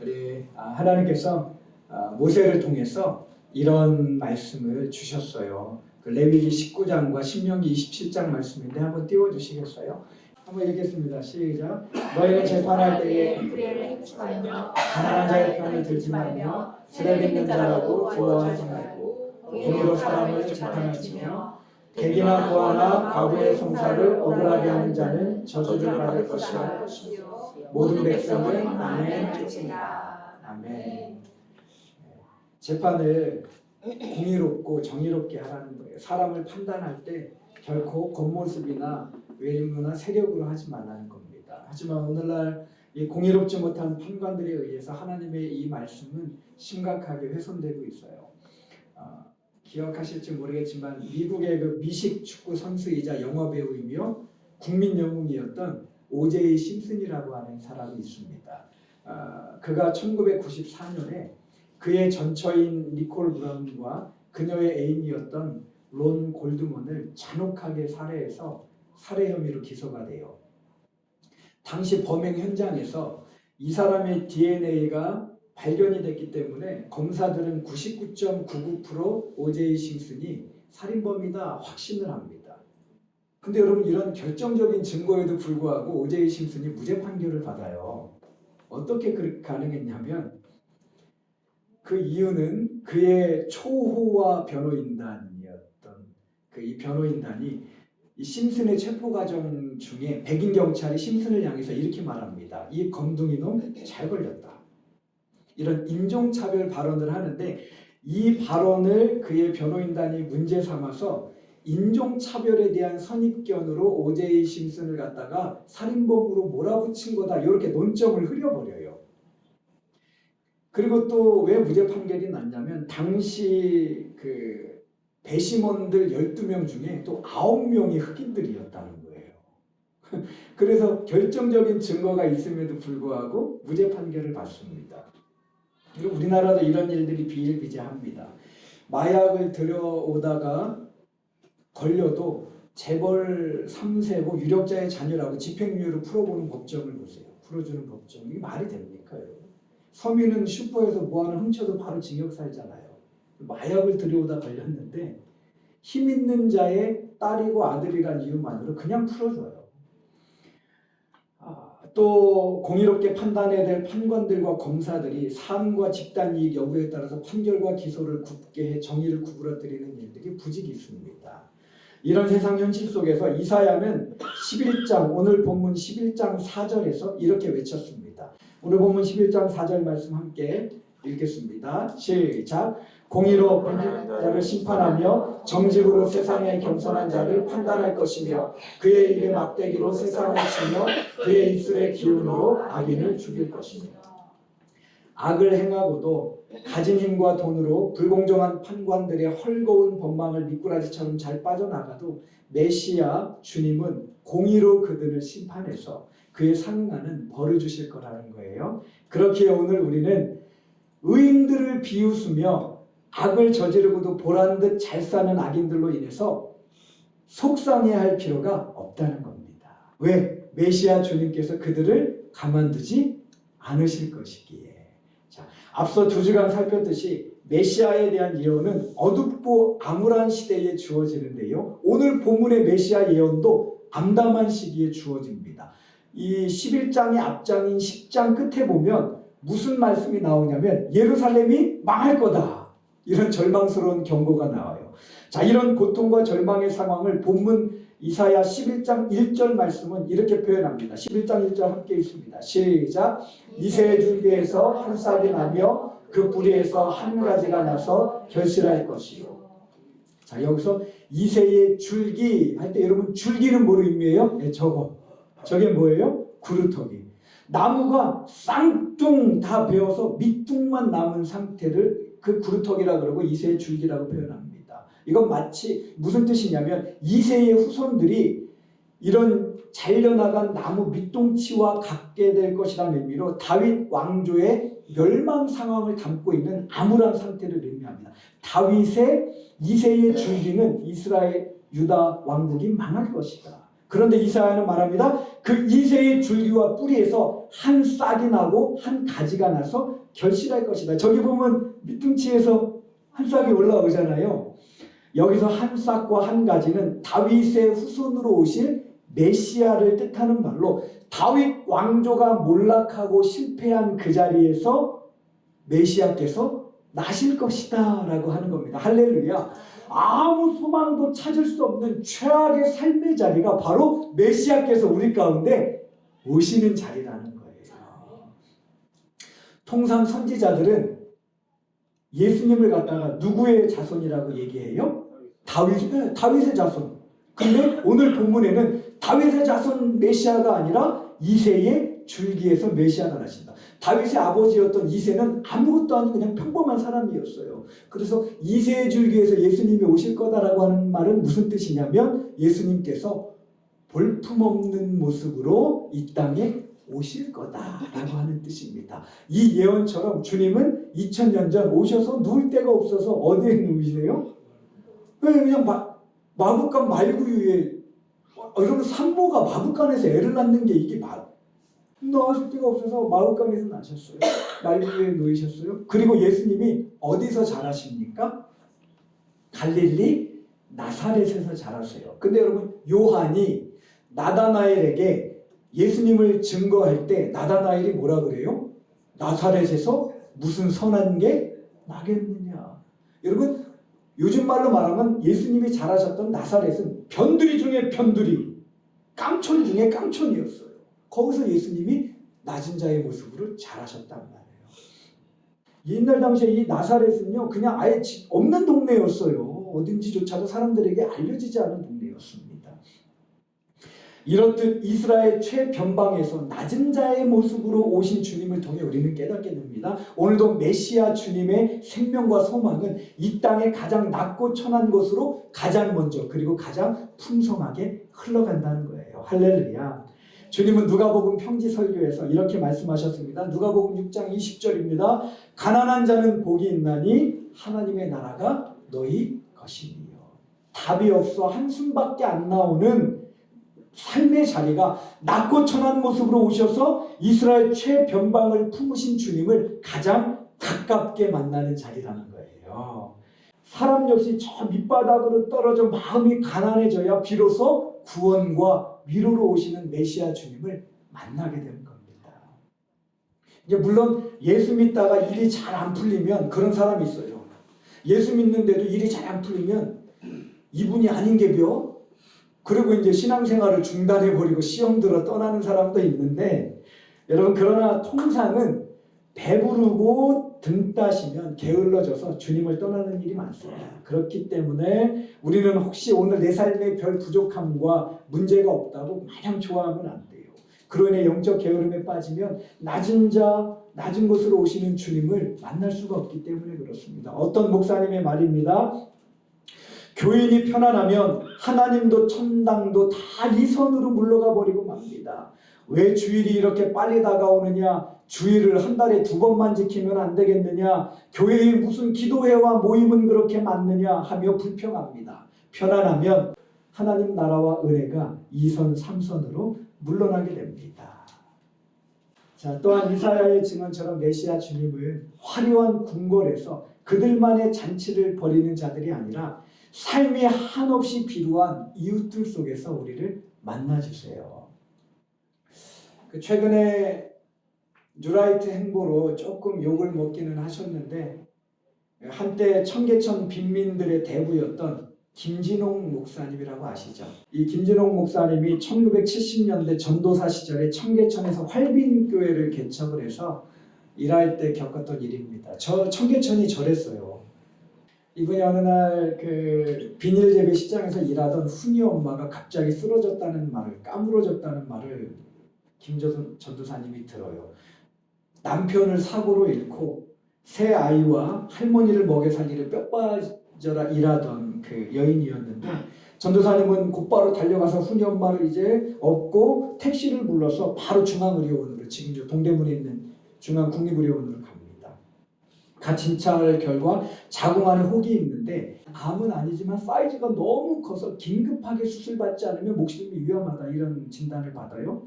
우리 하나님께서 모세를 통해서 이런 말씀을 주셨어요. 그 레위기 19장과 신명기 27장 말씀인데 한번 띄워주시겠어요? 한번 읽겠습니다. 시작. 너희는 재판할 때에 가난한 자의 편을 들지 말며 세력 있는 자라고 부러워하지 말고 공의로 사람을 재판할지며 객이나 고아나 과부의 송사를 억울하게 하는 자는 저주를 받을 것이라. 모든 백성은 아멘 할지니라. 아멘. 재판을 공의롭고 정의롭게 하라는 거예요. 사람을 판단할 때 결코 겉모습이나 외모나 세력으로 하지 말라는 겁니다. 하지만 오늘날 이 공의롭지 못한 판관들에 의해서 하나님의 이 말씀은 심각하게 훼손되고 있어요. 기억하실지 모르겠지만 미국의 그 미식 축구 선수이자 영화 배우이며 국민 영웅이었던 오제이 심슨이라고 하는 사람이 있습니다. 그가 1994년에 그의 전처인 니콜 브라운과 그녀의 애인이었던 론 골드먼을 잔혹하게 살해해서 살해 혐의로 기소가 돼요. 당시 범행 현장에서 이 사람의 DNA가 발견이 됐기 때문에 검사들은 99.99% 오제이 심슨이 살인범이다 확신을 합니다. 근데 여러분, 이런 결정적인 증거에도 불구하고 오제이 심슨이 무죄 판결을 받아요. 어떻게 그렇게 가능했냐면 그 이유는 그의 초호화 변호인단이었던 이 변호인단이 이 심슨의 체포 과정 중에 백인 경찰이 심슨을 향해서 이렇게 말합니다. 이 검둥이 놈 잘 걸렸다. 이런 인종차별 발언을 하는데 이 발언을 그의 변호인단이 문제 삼아서 인종차별에 대한 선입견으로 오제이 심슨을 갖다가 살인범으로 몰아붙인 거다, 이렇게 논점을 흐려버려요. 그리고 또 왜 무죄 판결이 났냐면 당시 그 배심원들 12명 중에 또 9명이 흑인들이었다는 거예요. 그래서 결정적인 증거가 있음에도 불구하고 무죄 판결을 받습니다. 그리고 우리나라도 이런 일들이 비일비재합니다. 마약을 들여오다가 걸려도 재벌 3세고 유력자의 자녀라고 집행유예로 풀어보는 법정을 보세요. 풀어주는 법정. 이게 말이 됩니까, 여러분? 서민은 슈퍼에서 뭐 하나 훔쳐도 바로 징역 살잖아요. 마약을 들여오다 걸렸는데 힘 있는 자의 딸이고 아들이란 이유만으로 그냥 풀어줘요. 또 공의롭게 판단해야 될 판관들과 검사들이 사안과 집단이익 여부에 따라서 판결과 기소를 굽게 해 정의를 구부러뜨리는 일들이 부직이 있습니다. 이런 세상 현실 속에서 이사야는 11장, 오늘 본문 11장 4절에서 이렇게 외쳤습니다. 오늘 본문 11장 4절 말씀 함께 읽겠습니다. 시작. 공의로 변질된 자를 심판하며 정직으로 세상의 겸손한 자를 판단할 것이며 그의 입의 막대기로 세상을 치며 그의 입술의 기운으로 악인을 죽일 것이며. 악을 행하고도 가진 힘과 돈으로 불공정한 판관들의 헐거운 법망을 미꾸라지처럼 잘 빠져나가도 메시아 주님은 공의로 그들을 심판해서 그에 상응하는 벌을 주실 거라는 거예요. 그렇기에 오늘 우리는 의인들을 비웃으며 악을 저지르고도 보란듯 잘 사는 악인들로 인해서 속상해할 필요가 없다는 겁니다. 왜? 메시아 주님께서 그들을 가만두지 않으실 것이기에. 자, 앞서 2주간 살폈듯이 메시아에 대한 예언은 어둡고 암울한 시대에 주어지는데요. 오늘 본문의 메시아 예언도 암담한 시기에 주어집니다. 이 11장의 앞장인 10장 끝에 보면 무슨 말씀이 나오냐면 예루살렘이 망할 거다, 이런 절망스러운 경고가 나와요. 자, 이런 고통과 절망의 상황을 본문 이사야 11장 1절 말씀은 이렇게 표현합니다. 11장 1절 함께 읽습니다. 시작. 이새의 줄기에서 한 싹이 나며 그 뿌리에서 한 가지가 나서 결실할 것이요. 자, 여기서 이새의 줄기 할 때 여러분, 줄기는 뭐로 의미해요? 네, 저게 뭐예요? 구루터기. 나무가 쌍둥 다 베어서 밑둥만 남은 상태를 그 구루터기라 그러고 이새의 줄기라고 표현합니다. 이건 마치 무슨 뜻이냐면 이새의 후손들이 이런 잘려나간 나무 밑동치와 같게 될 것이라는 의미로 다윗 왕조의 멸망 상황을 담고 있는 암울한 상태를 의미합니다. 다윗의 이새의 줄기는 이스라엘 유다 왕국이 망할 것이다. 그런데 이사야는 말합니다. 그 이새의 줄기와 뿌리에서 한 싹이 나고 한 가지가 나서 결실할 것이다. 저기 보면 밑둥치에서 한 싹이 올라오잖아요. 여기서 한 싹과 한 가지는 다윗의 후손으로 오실 메시아를 뜻하는 말로 다윗 왕조가 몰락하고 실패한 그 자리에서 메시아께서 나실 것이다 라고 하는 겁니다. 할렐루야. 아무 소망도 찾을 수 없는 최악의 삶의 자리가 바로 메시아께서 우리 가운데 오시는 자리라는 거예요. 통상 선지자들은 예수님을 갖다가 누구의 자손이라고 얘기해요? 다윗의 자손. 근데 오늘 본문에는 다윗의 자손 메시아가 아니라 이새의 줄기에서 메시아가 나신다. 다윗의 아버지였던 이새는 아무것도 아니고 그냥 평범한 사람이었어요. 그래서 이새의 줄기에서 예수님이 오실 거다라고 하는 말은 무슨 뜻이냐면 예수님께서 볼품없는 모습으로 이 땅에 오실 거다라고 하는 뜻입니다. 이 예언처럼 주님은 2000년 전 오셔서 누울 데가 없어서 어디에 누우시세요? 그냥 마구간 말구유에 여러분 산모가 마구간에서 애를 낳는 게 이게 나실 데가 없어서 마구간에서 나셨어요. 말구유에 놓이셨어요. 그리고 예수님이 어디서 자라십니까? 갈릴리 나사렛에서 자라세요. 근데 여러분 요한이 나다나엘에게 예수님을 증거할 때 나다나엘이 뭐라 그래요? 나사렛에서 무슨 선한 게 나겠느냐. 여러분 요즘 말로 말하면 예수님이 자라셨던 나사렛은 변두리 중에 변두리, 깡촌 중에 깡촌이었어요. 거기서 예수님이 낮은 자의 모습으로 자라셨단 말이에요. 옛날 당시에 이 나사렛은요 그냥 아예 없는 동네였어요. 어딘지조차도 사람들에게 알려지지 않은 동네였습니다. 이렇듯 이스라엘 최변방에서 낮은 자의 모습으로 오신 주님을 통해 우리는 깨닫게 됩니다. 오늘도 메시아 주님의 생명과 소망은 이 땅의 가장 낮고 천한 곳으로 가장 먼저 그리고 가장 풍성하게 흘러간다는 거예요. 할렐루야. 주님은 누가복음 평지 설교에서 이렇게 말씀하셨습니다. 누가복음 6장 20절입니다. 가난한 자는 복이 있나니 하나님의 나라가 너희 것이니요. 답이 없어 한숨밖에 안 나오는 삶의 자리가 낮고 천한 모습으로 오셔서 이스라엘 최변방을 품으신 주님을 가장 가깝게 만나는 자리라는 거예요. 사람 역시 저 밑바닥으로 떨어져 마음이 가난해져야 비로소 구원과 위로로 오시는 메시아 주님을 만나게 되는 겁니다. 이제 물론 예수 믿다가 일이 잘 안 풀리면 그런 사람이 있어요. 예수 믿는데도 일이 잘 안 풀리면 이분이 아닌 게벼? 그리고 이제 신앙생활을 중단해버리고 시험 들어 떠나는 사람도 있는데 여러분 그러나 통상은 배부르고 등 따시면 게을러져서 주님을 떠나는 일이 많습니다. 그렇기 때문에 우리는 혹시 오늘 내 삶에 별 부족함과 문제가 없다고 마냥 좋아하면 안 돼요. 그로 인해 영적 게으름에 빠지면 낮은 곳으로 오시는 주님을 만날 수가 없기 때문에 그렇습니다. 어떤 목사님의 말입니다. 교인이 편안하면 하나님도 천당도 다 이 선으로 물러가 버리고 맙니다. 왜 주일이 이렇게 빨리 다가오느냐? 주일을 한 달에 2번만 지키면 안 되겠느냐? 교회의 무슨 기도회와 모임은 그렇게 많느냐? 하며 불평합니다. 편안하면 하나님 나라와 은혜가 2선 3선으로 물러나게 됩니다. 자, 또한 이사야의 증언처럼 메시아 주님은 화려한 궁궐에서 그들만의 잔치를 벌이는 자들이 아니라 삶이 한없이 비루한 이웃들 속에서 우리를 만나주세요. 최근에 뉴라이트 행보로 조금 욕을 먹기는 하셨는데 한때 청계천 빈민들의 대부였던 김진홍 목사님이라고 아시죠? 이 김진홍 목사님이 1970년대 전도사 시절에 청계천에서 활빈교회를 개척을 해서 일할 때 겪었던 일입니다. 저 청계천이 저랬어요. 이분이 어느 날 그 비닐 재배 시장에서 일하던 훈이 엄마가 갑자기 쓰러졌다는 말을 까무러졌다는 말을 김조선 전도사님이 들어요. 남편을 사고로 잃고 새 아이와 할머니를 먹여 살리를 뼈 빠져라 일하던 그 여인이었는데 전도사님은 곧바로 달려가서 훈이 엄마를 이제 업고 택시를 불러서 바로 중앙의료원으로 지금 동대문에 있는 중앙국립의료원으로 갑니다. 진찰 결과 자궁 안에 혹이 있는데 암은 아니지만 사이즈가 너무 커서 긴급하게 수술받지 않으면 목숨이 위험하다 이런 진단을 받아요.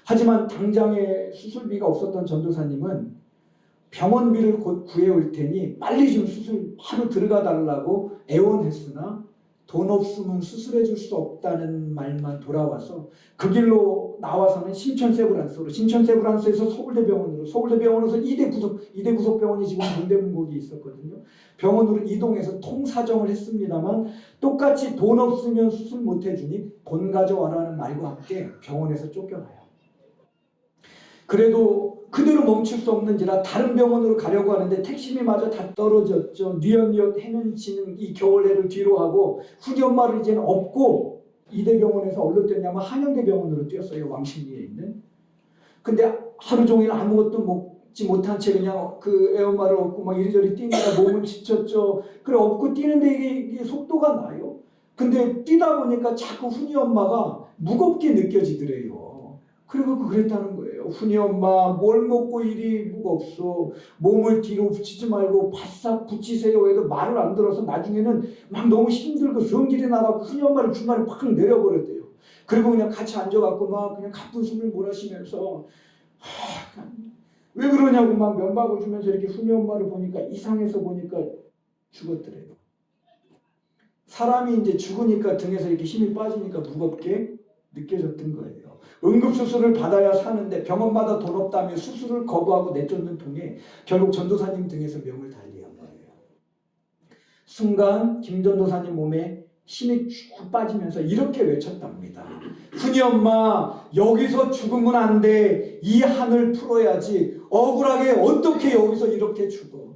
하지만 당장에 수술비가 없었던 전도사님은 병원비를 곧 구해올 테니 빨리 좀 수술 바로 들어가 달라고 애원했으나 돈 없으면 수술해 줄 수 없다는 말만 돌아와서 그 길로 나와서는 신천세브란스에서 서울대병원으로, 서울대병원에서 이대 구속병원이 지금 동대문곡이 있었거든요. 병원으로 이동해서 통사정을 했습니다만 똑같이 돈 없으면 수술 못 해주니 돈 가져와라는 말과 함께 병원에서 쫓겨나요. 그래도 그대로 멈출 수 없는지라 다른 병원으로 가려고 하는데 택시비마저 다 떨어졌죠. 뉘엿뉘엿 헤맨치는 이 겨울해를 뒤로 하고 훈이 엄마를 이제는 업고 이대병원에서 어디로 뛰었냐면 한양대병원으로 뛰었어요. 왕십리에 있는. 근데 하루 종일 아무것도 먹지 못한 채 그냥 그 애엄마를 업고 막 이리저리 뛰니까 몸은 지쳤죠. 그래 업고 뛰는데 이게 속도가 나요. 근데 뛰다 보니까 자꾸 훈이 엄마가 무겁게 느껴지더래요. 그리고 그랬다는 거예요. 훈이 엄마 뭘 먹고 이리 무겁소. 몸을 뒤로 붙이지 말고 바싹 붙이세요 해도 말을 안 들어서 나중에는 막 너무 힘들고 성질이 나가고 훈이 엄마를 중간에 팍 내려버렸대요. 그리고 그냥 같이 앉아갖고 막 그냥 가쁜 숨을 몰아쉬면서 왜 그러냐고 막 면박을 주면서 이렇게 훈이 엄마를 보니까 이상해서 보니까 죽었더래요. 사람이 이제 죽으니까 등에서 이렇게 힘이 빠지니까 무겁게 느껴졌던 거예요. 응급수술을 받아야 사는데 병원마다 돈 없다며 수술을 거부하고 내쫓는 통에 결국 전도사님 등에서 명을 달리한 거예요. 순간 김 전도사님 몸에 힘이 쭉 빠지면서 이렇게 외쳤답니다. 훈이 엄마 여기서 죽으면 안 돼. 이 한을 풀어야지. 억울하게 어떻게 여기서 이렇게 죽어.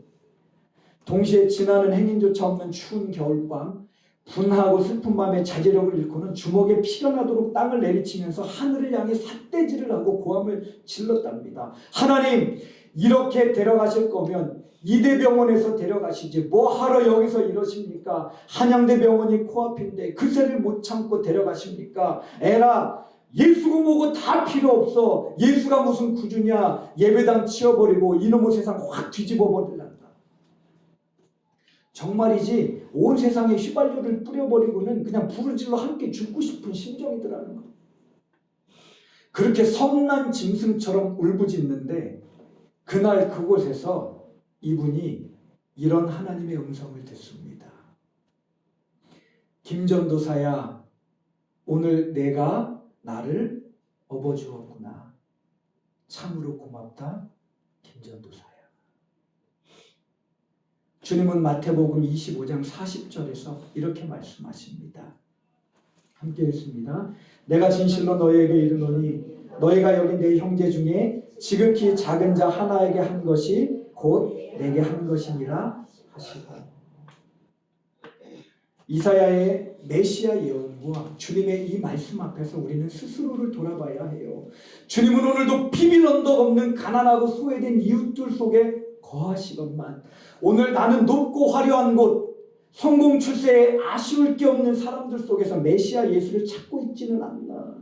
동시에 지나는 행인조차 없는 추운 겨울밤 분하고 슬픈 마음에 자제력을 잃고는 주먹에 피가 나도록 땅을 내리치면서 하늘을 향해 삿대질을 하고 고함을 질렀답니다. 하나님 이렇게 데려가실 거면 이대병원에서 데려가시지 뭐하러 여기서 이러십니까? 한양대병원이 코앞인데 그새를 못 참고 데려가십니까? 에라 예수고 뭐고 다 필요 없어. 예수가 무슨 구주냐. 예배당 치워버리고 이놈의 세상 확 뒤집어 버릴란다. 정말이지 온 세상에 휘발유를 뿌려버리고는 그냥 불을 질러 함께 죽고 싶은 심정이더라는 거. 그렇게 성난 짐승처럼 울부짖는데 그날 그곳에서 이분이 이런 하나님의 음성을 듣습니다. 김전도사야 오늘 내가 나를 업어주었구나. 참으로 고맙다 김전도사야. 주님은 마태복음 25장 40절에서 이렇게 말씀하십니다. 함께 읽습니다. 내가 진실로 너희에게 이르노니 너희가 여기 내 형제 중에 지극히 작은 자 하나에게 한 것이 곧 내게 한 것이니라 하시고. 이사야의 메시아 예언과 주님의 이 말씀 앞에서 우리는 스스로를 돌아봐야 해요. 주님은 오늘도 비빌 언덕 없는 가난하고 소외된 이웃들 속에 거하시건만 오늘 나는 높고 화려한 곳 성공 출세에 아쉬울 게 없는 사람들 속에서 메시아 예수를 찾고 있지는 않나.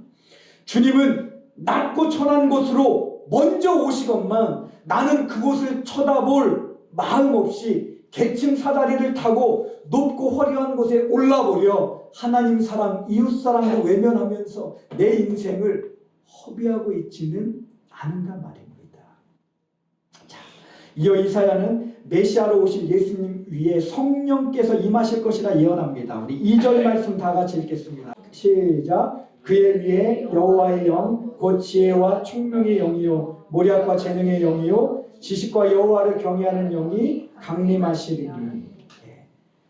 주님은 낮고 천한 곳으로 먼저 오시건만 나는 그곳을 쳐다볼 마음 없이 계층 사다리를 타고 높고 화려한 곳에 올라버려 하나님 사랑 이웃 사랑을 외면하면서 내 인생을 허비하고 있지는 않은가 말입니다. 이어 이사야는 메시아로 오실 예수님 위에 성령께서 임하실 것이라 예언합니다. 우리 2절 말씀 다 같이 읽겠습니다. 시작. 그의 위에 여호와의 영 곧 지혜와 총명의 영이요 모략과 재능의 영이요 지식과 여호와를 경외하는 영이 강림하시리니.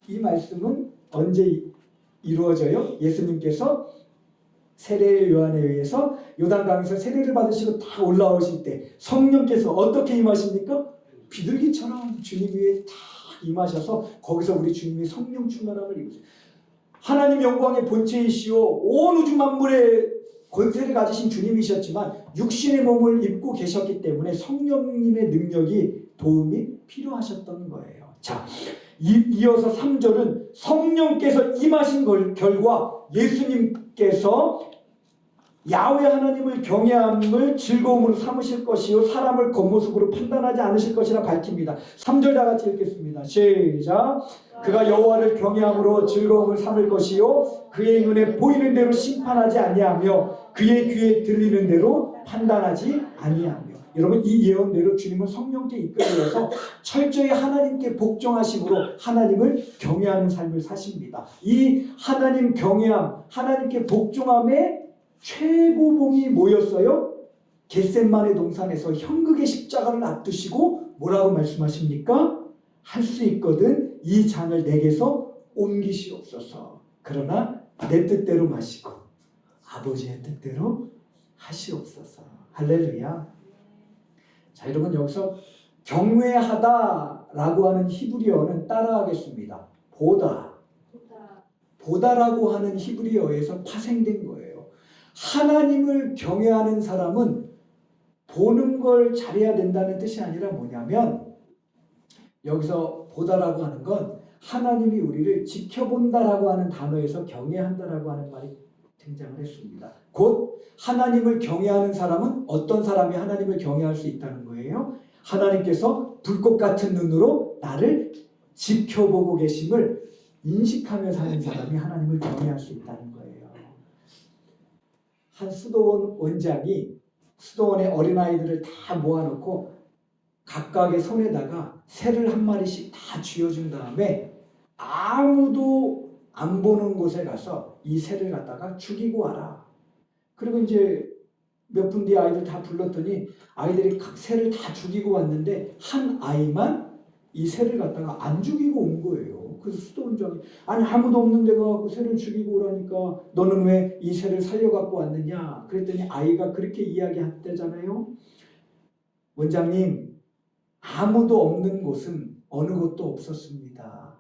이 말씀은 언제 이루어져요? 예수님께서 세례 요한에 의해서 요단강에서 세례를 받으시고 다 올라오실 때 성령께서 어떻게 임하십니까? 비둘기처럼 주님 위에 다 임하셔서 거기서 우리 주님이 성령 충만함을 입으세요. 하나님 영광의 본체이시오 온 우주 만물의 권세를 가지신 주님이셨지만 육신의 몸을 입고 계셨기 때문에 성령님의 능력이 도움이 필요하셨던 거예요. 자, 이어서 3절은 성령께서 임하신 결과 예수님께서 야훼 하나님을 경외함을 즐거움으로 삼으실 것이요 사람을 겉모습으로 판단하지 않으실 것이라 밝힙니다. 3절 다 같이 읽겠습니다. 시작. 그가 여호와를 경외함으로 즐거움을 삼을 것이요 그의 눈에 보이는 대로 심판하지 아니하며 그의 귀에 들리는 대로 판단하지 아니하며. 여러분, 이 예언대로 주님은 성령께 이끌려서 철저히 하나님께 복종하심으로 하나님을 경외하는 삶을 사십니다. 이 하나님 경외함, 하나님께 복종함의 최고봉이 뭐였어요? 겟셋마네 동산에서 형극의 십자가를 앞두시고 뭐라고 말씀하십니까? 할 수 있거든 이 잔을 내게서 옮기시옵소서. 그러나 내 뜻대로 마시고 아버지의 뜻대로 하시옵소서. 할렐루야. 자, 여러분, 여기서 경외하다라고 하는 히브리어는 따라하겠습니다. 보다라고 하는 히브리어에서 파생된 거예요. 하나님을 경외하는 사람은 보는 걸 잘해야 된다는 뜻이 아니라 뭐냐면, 여기서 보다라고 하는 건 하나님이 우리를 지켜본다라고 하는 단어에서 경외한다라고 하는 말이 등장을 했습니다. 곧 하나님을 경외하는 사람은 어떤 사람이 하나님을 경외할 수 있다는 거예요? 하나님께서 불꽃 같은 눈으로 나를 지켜보고 계심을 인식하며 사는 사람이 하나님을 경외할 수 있다는 거예요. 한 수도원 원장이 수도원의 어린아이들을 다 모아놓고 각각의 손에다가 새를 한 마리씩 다 쥐어준 다음에 아무도 안 보는 곳에 가서 이 새를 갖다가 죽이고 와라. 그리고 이제 몇 분 뒤에 아이들 다 불렀더니 아이들이 각 새를 다 죽이고 왔는데 한 아이만 이 새를 갖다가 안 죽이고 온 거예요. 그래서 수도원장이 아니 아무도 없는 데가 갖고 새를 죽이고 오라니까 너는 왜 이 새를 살려갖고 왔느냐. 그랬더니 아이가 그렇게 이야기했대잖아요. 원장님, 아무도 없는 곳은 어느 곳도 없었습니다.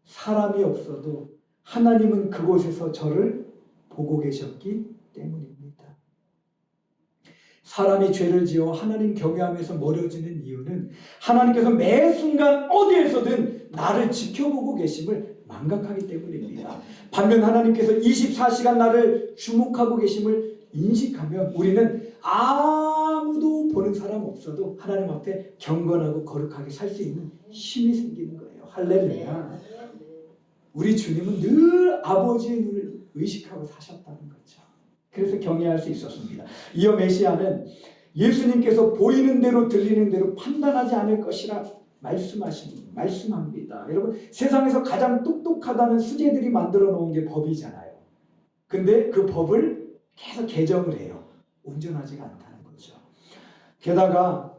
사람이 없어도 하나님은 그곳에서 저를 보고 계셨기 때문입니다. 사람이 죄를 지어 하나님 경외하면서 멀어지는 이유는 하나님께서 매 순간 어디에서든 나를 지켜보고 계심을 망각하기 때문입니다. 반면 하나님께서 24시간 나를 주목하고 계심을 인식하면 우리는 아무도 보는 사람 없어도 하나님 앞에 경건하고 거룩하게 살 수 있는 힘이 생기는 거예요. 할렐루야. 우리 주님은 늘 아버지의 눈을 의식하고 사셨다는 거죠. 그래서 경외할 수 있었습니다. 이어 메시아는 예수님께서 보이는 대로 들리는 대로 판단하지 않을 것이라 말씀합니다. 여러분, 세상에서 가장 똑똑하다는 수재들이 만들어 놓은 게 법이잖아요. 근데 그 법을 계속 개정을 해요. 온전하지가 않다는 거죠. 게다가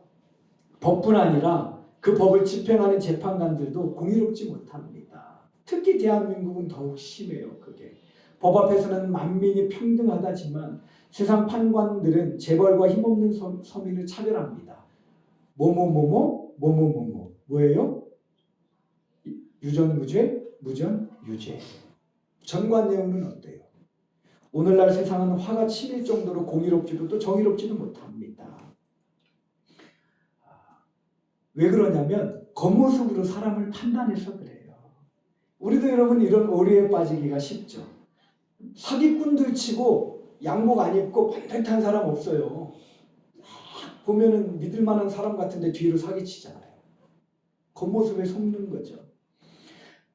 법뿐 아니라 그 법을 집행하는 재판관들도 공의롭지 못합니다. 특히 대한민국은 더욱 심해요. 그게 법 앞에서는 만민이 평등하다지만 세상 판관들은 재벌과 힘없는 서민을 차별합니다. 뭐예요? 유전무죄, 무전유죄. 전관예우는 어때요? 오늘날 세상은 화가 치밀 정도로 공의롭지도 또 정의롭지도 못합니다. 왜 그러냐면 겉모습으로 사람을 판단해서 그래요. 우리도 여러분 이런 오류에 빠지기가 쉽죠. 사기꾼들 치고 양복 안 입고 반듯한 사람 없어요. 막 보면은 믿을 만한 사람 같은데 뒤로 사기치잖아요. 겉모습에 속는 거죠.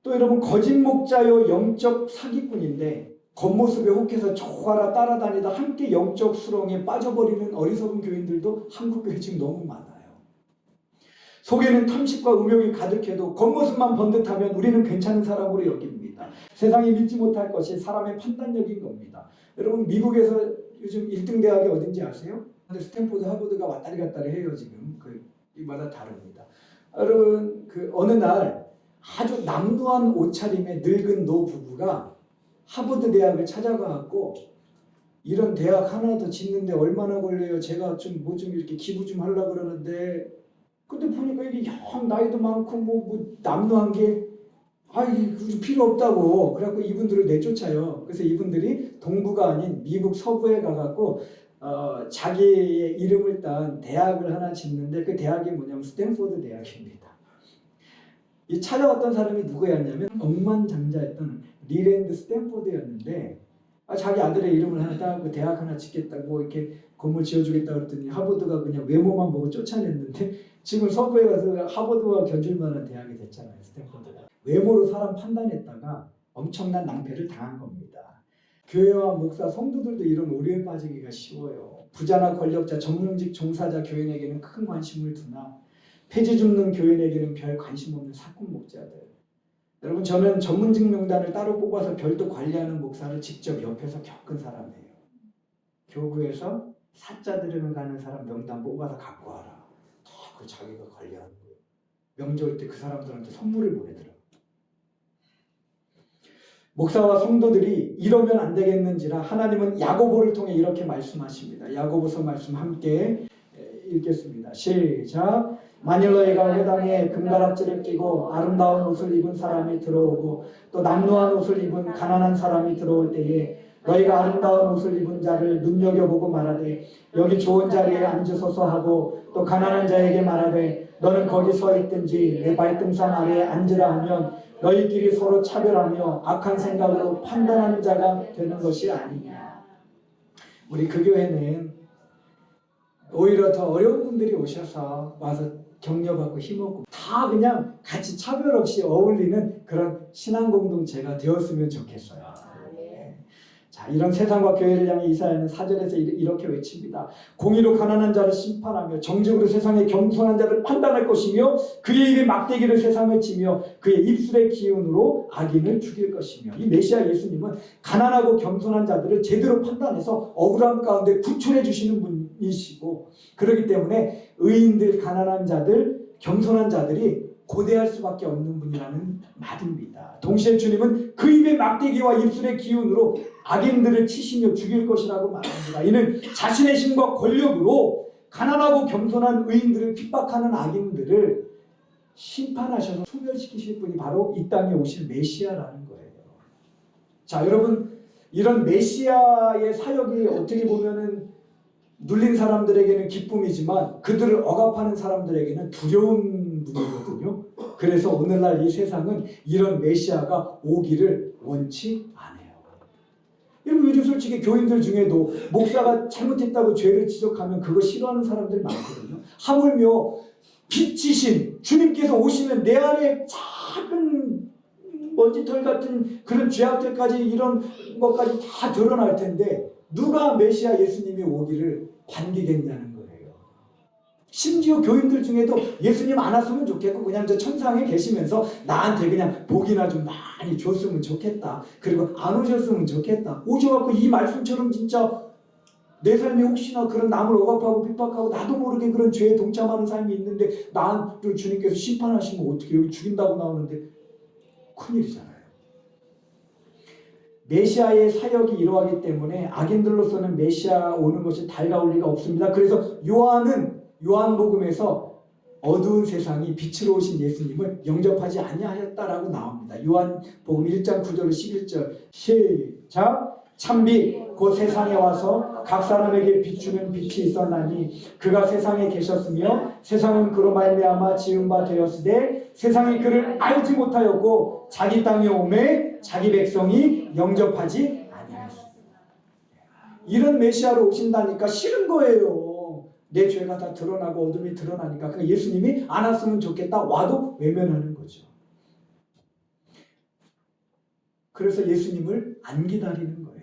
또 여러분, 거짓 목자요 영적 사기꾼인데 겉모습에 혹해서 좋아라 따라다니다 함께 영적 수렁에 빠져버리는 어리석은 교인들도 한국교회 지금 너무 많아요. 속에는 탐식과 음욕이 가득해도 겉모습만 번듯하면 우리는 괜찮은 사람으로 여깁니다. 세상이 믿지 못할 것이 사람의 판단력인 겁니다. 여러분, 미국에서 요즘 1등 대학이 어딘지 아세요? 근데 스탠포드, 하버드가 왔다리 갔다리 해요. 지금 이마다 다릅니다. 여러분, 어느 날 아주 남루한 옷차림의 늙은 노부부가 하버드 대학을 찾아가갖고 이런 대학 하나 더 짓는데 얼마나 걸려요? 제가 좀 이렇게 기부 좀 하려고 그러는데, 근데 보니까 이게 영 나이도 많고 남루한 게 필요 없다고. 그래갖고 이분들을 내쫓아요. 그래서 이분들이 동부가 아닌 미국 서부에 가갖고 자기의 이름을 딴 대학을 하나 짓는데 그 대학이 뭐냐면 스탠포드 대학입니다. 이 찾아왔던 사람이 누구였냐면 억만장자였던 리랜드 스탠포드였는데 자기 아들의 이름을 하나 따고 대학 하나 짓겠다고 뭐 이렇게 건물 지어주겠다 그랬더니 하버드가 그냥 외모만 보고 쫓아냈는데 지금 서부에 가서 하버드와 견줄 만한 대학이 됐잖아요. 스탠포드가. 외모로 사람 판단했다가 엄청난 낭패를 당한 겁니다. 교회와 목사, 성도들도 이런 오류에 빠지기가 쉬워요. 부자나 권력자, 정령직 종사자 교인에게는 큰 관심을 두나 폐지 줍는 교인에게는 별 관심 없는 사꾼 목자들. 여러분, 저는 전문직 명단을 따로 뽑아서 별도 관리하는 목사를 직접 옆에서 겪은 사람이에요. 교구에서 사자 들으면 가는 사람 명단 뽑아서 갖고 와라. 다 그 자기가 관리하는 거예요. 명절 때 그 사람들한테 선물을 보내더라고요. 목사와 성도들이 이러면 안 되겠는지라 하나님은 야고보를 통해 이렇게 말씀하십니다. 야고보서 말씀 함께 읽겠습니다. 시작. 만일 너희가 회당에 금가락지를 끼고 아름다운 옷을 입은 사람이 들어오고 또 남루한 옷을 입은 가난한 사람이 들어올 때에 너희가 아름다운 옷을 입은 자를 눈여겨보고 말하되 여기 좋은 자리에 앉으소서 하고 또 가난한 자에게 말하되 너는 거기 서 있든지 내 발등상 아래에 앉으라 하면 너희끼리 서로 차별하며 악한 생각으로 판단하는 자가 되는 것이 아니냐. 우리 그 교회는 오히려 더 어려운 분들이 오셔서 와서 격려받고 힘없고 다 그냥 같이 차별 없이 어울리는 그런 신앙 공동체가 되었으면 좋겠어요. 자, 이런 세상과 교회를 향해 이사야는 4절에서 이렇게 외칩니다. 공의로 가난한 자를 심판하며 정직으로 세상의 겸손한 자를 판단할 것이며 그의 입에 막대기를 세상을 치며 그의 입술의 기운으로 악인을 죽일 것이며. 이 메시아 예수님은 가난하고 겸손한 자들을 제대로 판단해서 억울함 가운데 구출해 주시는 분이시고, 그렇기 때문에 의인들, 가난한 자들, 겸손한 자들이 고대할 수밖에 없는 분이라는 말입니다. 동시에 주님은 그 입의 막대기와 입술의 기운으로 악인들을 치시며 죽일 것이라고 말합니다. 이는 자신의 힘과 권력으로 가난하고 겸손한 의인들을 핍박하는 악인들을 심판하셔서 소멸시키실 분이 바로 이 땅에 오실 메시아라는 거예요. 자, 여러분, 이런 메시아의 사역이 어떻게 보면은 눌린 사람들에게는 기쁨이지만 그들을 억압하는 사람들에게는 두려운 분이거든요. 그래서 오늘날 이 세상은 이런 메시아가 오기를 원치 않아요. 여러분, 요즘 솔직히 교인들 중에도 목사가 잘못했다고 죄를 지적하면 그거 싫어하는 사람들 많거든요. 하물며 빛이신 주님께서 오시면 내 안에 작은 먼지털 같은 그런 죄악들까지, 이런 것까지 다 드러날 텐데 누가 메시아 예수님이 오기를 반기겠냐는 거예요. 심지어 교인들 중에도 예수님 안 왔으면 좋겠고 그냥 저 천상에 계시면서 나한테 그냥 복이나 좀 많이 줬으면 좋겠다. 그리고 안 오셨으면 좋겠다. 오셔갖고 이 말씀처럼 진짜 내 삶이 혹시나 그런 남을 억압하고 핍박하고 나도 모르게 그런 죄에 동참하는 삶이 있는데 나를 주님께서 심판하시면 어떻게, 여기 죽인다고 나오는데 큰일이잖아요. 메시아의 사역이 이러하기 때문에 악인들로서는 메시아 오는 것이 달가울 리가 없습니다. 그래서 요한복음에서 어두운 세상이 빛으로 오신 예수님을 영접하지 아니하였다라고 나옵니다. 요한복음 1장 9절로 11절 시작. 참빛 곧 세상에 와서 각 사람에게 비추는 빛이 있었나니 그가 세상에 계셨으며 세상은 그로 말미암아 지은 바 되었으되 세상이 그를 알지 못하였고 자기 땅에 오매 자기 백성이 영접하지 아니하였습니다. 이런 메시아로 오신다니까 싫은 거예요. 내 죄가 다 드러나고 어둠이 드러나니까. 그러니까 예수님이 안 왔으면 좋겠다. 와도 외면하는 거죠. 그래서 예수님을 안 기다리는 거예요.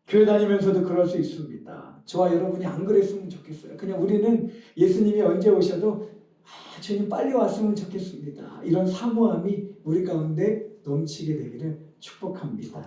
교회 다니면서도 그럴 수 있습니다. 저와 여러분이 안 그랬으면 좋겠어요. 그냥 우리는 예수님이 언제 오셔도 주님 빨리 왔으면 좋겠습니다. 이런 사모함이 우리 가운데 넘치게 되기를 축복합니다.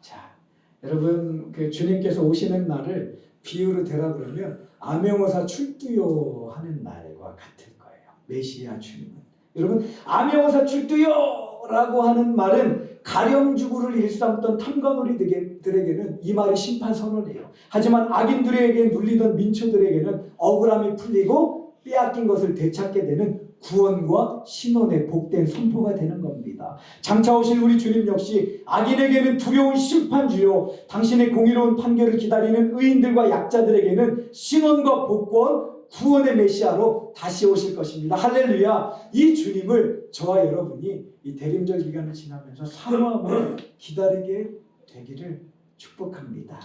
자, 여러분, 그 주님께서 오시는 날을 비유로 대라 그러면 암행어사 출두요 하는 날과 같을 거예요. 메시아 주님은. 여러분, 암행어사 출두요라고 하는 말은 가령주구를 일삼던 탐관오리들에게는 이 말이 심판 선언이에요. 하지만 악인들에게 눌리던 민초들에게는 억울함이 풀리고 빼앗긴 것을 되찾게 되는 구원과 신원의 복된 선포가 되는 겁니다. 장차 오실 우리 주님 역시 악인에게는 두려운 심판주요 당신의 공의로운 판결을 기다리는 의인들과 약자들에게는 신원과 복권, 구원의 메시아로 다시 오실 것입니다. 할렐루야. 이 주님을 저와 여러분이 이 대림절 기간을 지나면서 사모하며 기다리게 되기를 축복합니다.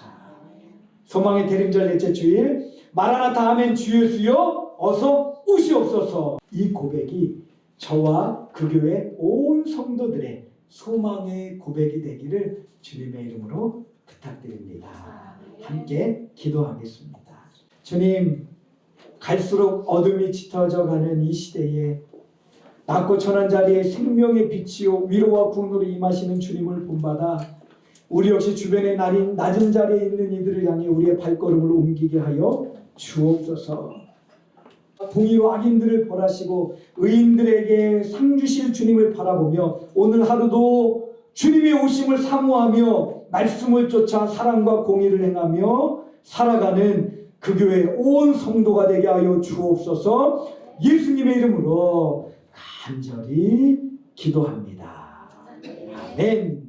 소망의 대림절 넷째 주일, 마라나타 아멘 주 예수여 어서 오시옵소서. 이 고백이 저와 그 교회 온 성도들의 소망의 고백이 되기를 주님의 이름으로 부탁드립니다. 함께 기도하겠습니다. 주님, 갈수록 어둠이 짙어져 가는 이 시대에 낮고 천한 자리에 생명의 빛이요 위로와 구원으로 임하시는 주님을 본받아 우리 역시 주변의 낮은 자리에 있는 이들을 향해 우리의 발걸음을 옮기게 하여 주옵소서. 공의로 악인들을 벌하시고 의인들에게 상 주실 주님을 바라보며 오늘 하루도 주님의 오심을 사모하며 말씀을 쫓아 사랑과 공의를 행하며 살아가는 그 교회 온 성도가 되게 하여 주옵소서. 예수님의 이름으로 간절히 기도합니다. 아멘.